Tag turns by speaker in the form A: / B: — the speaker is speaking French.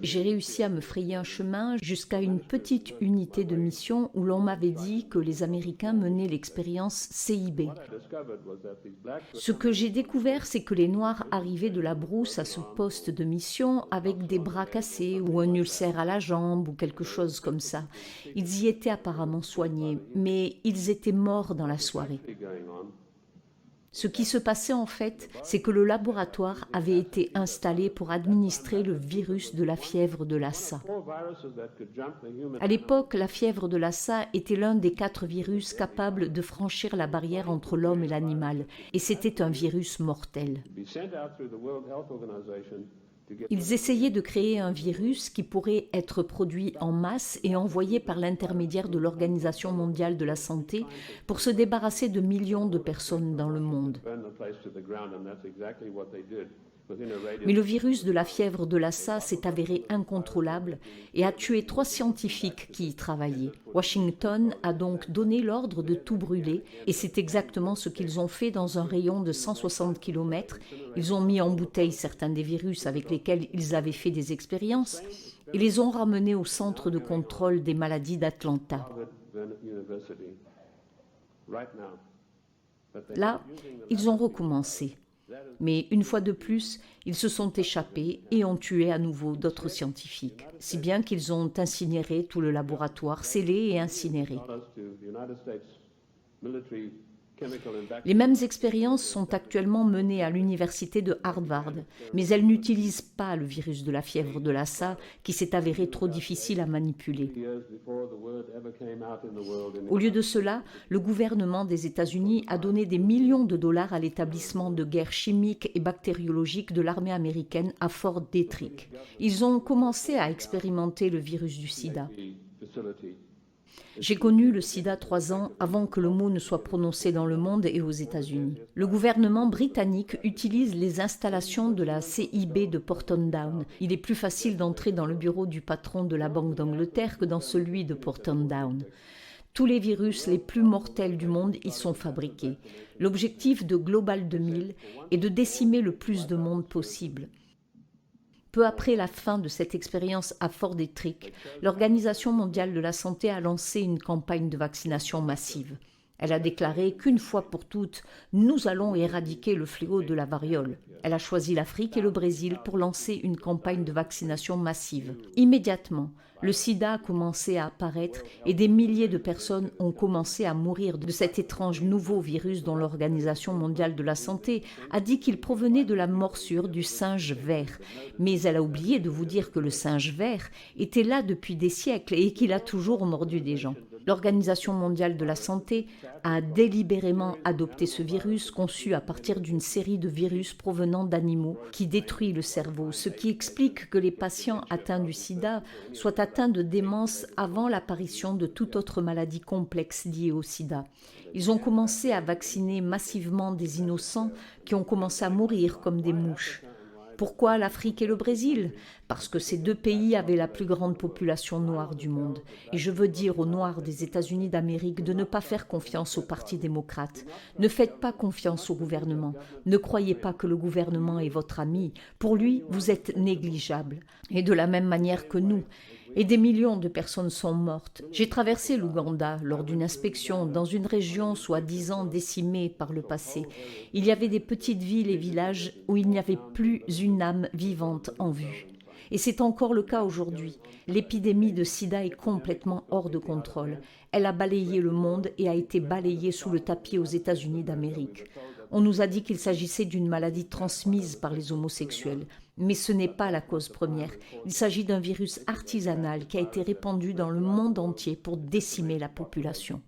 A: J'ai réussi à me frayer un chemin jusqu'à une petite unité de mission où l'on m'avait dit que les Américains menaient l'expérience CIB. Ce que j'ai découvert, c'est que les Noirs arrivaient de la brousse à ce poste de mission avec des bras cassés ou un ulcère à la jambe ou quelque chose comme ça. Ils y étaient apparemment soignés, mais ils étaient morts dans la soirée. Ce qui se passait en fait, c'est que le laboratoire avait été installé pour administrer le virus de la fièvre de Lassa. À l'époque, la fièvre de Lassa était l'un des 4 virus capables de franchir la barrière entre l'homme et l'animal, et c'était un virus mortel. Ils essayaient de créer un virus qui pourrait être produit en masse et envoyé par l'intermédiaire de l'Organisation mondiale de la santé pour se débarrasser de millions de personnes dans le monde. Mais le virus de la fièvre de Lassa s'est avéré incontrôlable et a tué 3 scientifiques qui y travaillaient. Washington a donc donné l'ordre de tout brûler et c'est exactement ce qu'ils ont fait dans un rayon de 160 km. Ils ont mis en bouteille certains des virus avec lesquels ils avaient fait des expériences et les ont ramenés au centre de contrôle des maladies d'Atlanta. Là, ils ont recommencé. Mais une fois de plus, ils se sont échappés et ont tué à nouveau d'autres scientifiques, si bien qu'ils ont incinéré tout le laboratoire, scellé et incinéré. Les mêmes expériences sont actuellement menées à l'université de Harvard, mais elles n'utilisent pas le virus de la fièvre de Lassa qui s'est avéré trop difficile à manipuler. Au lieu de cela, le gouvernement des États-Unis a donné des millions de dollars à l'établissement de guerre chimique et bactériologique de l'armée américaine à Fort Detrick. Ils ont commencé à expérimenter le virus du sida. J'ai connu le sida 3 ans avant que le mot ne soit prononcé dans le monde et aux États-Unis. Le gouvernement britannique utilise les installations de la CIB de Porton Down. Il est plus facile d'entrer dans le bureau du patron de la Banque d'Angleterre que dans celui de Porton Down. Tous les virus les plus mortels du monde y sont fabriqués. L'objectif de Global 2000 est de décimer le plus de monde possible. Peu après la fin de cette expérience à Fort Detrick, l'Organisation mondiale de la santé a lancé une campagne de vaccination massive. Elle a déclaré qu'une fois pour toutes, nous allons éradiquer le fléau de la variole. Elle a choisi l'Afrique et le Brésil pour lancer une campagne de vaccination massive. Immédiatement, le sida a commencé à apparaître et des milliers de personnes ont commencé à mourir de cet étrange nouveau virus dont l'Organisation mondiale de la santé a dit qu'il provenait de la morsure du singe vert. Mais elle a oublié de vous dire que le singe vert était là depuis des siècles et qu'il a toujours mordu des gens. L'Organisation mondiale de la santé a délibérément adopté ce virus conçu à partir d'une série de virus provenant d'animaux qui détruit le cerveau, ce qui explique que les patients atteints du sida soient atteints de démence avant l'apparition de toute autre maladie complexe liée au sida. Ils ont commencé à vacciner massivement des innocents qui ont commencé à mourir comme des mouches. Pourquoi l'Afrique et le Brésil? Parce que ces 2 pays avaient la plus grande population noire du monde. Et je veux dire aux Noirs des États-Unis d'Amérique de ne pas faire confiance au Parti démocrate. Ne faites pas confiance au gouvernement. Ne croyez pas que le gouvernement est votre ami. Pour lui, vous êtes négligeable. Et de la même manière que nous. Et des millions de personnes sont mortes. J'ai traversé l'Ouganda lors d'une inspection dans une région soi-disant décimée par le passé. Il y avait des petites villes et villages où il n'y avait plus une âme vivante en vue. Et c'est encore le cas aujourd'hui. L'épidémie de sida est complètement hors de contrôle. Elle a balayé le monde et a été balayée sous le tapis aux États-Unis d'Amérique. On nous a dit qu'il s'agissait d'une maladie transmise par les homosexuels. Mais ce n'est pas la cause première. Il s'agit d'un virus artisanal qui a été répandu dans le monde entier pour décimer la population.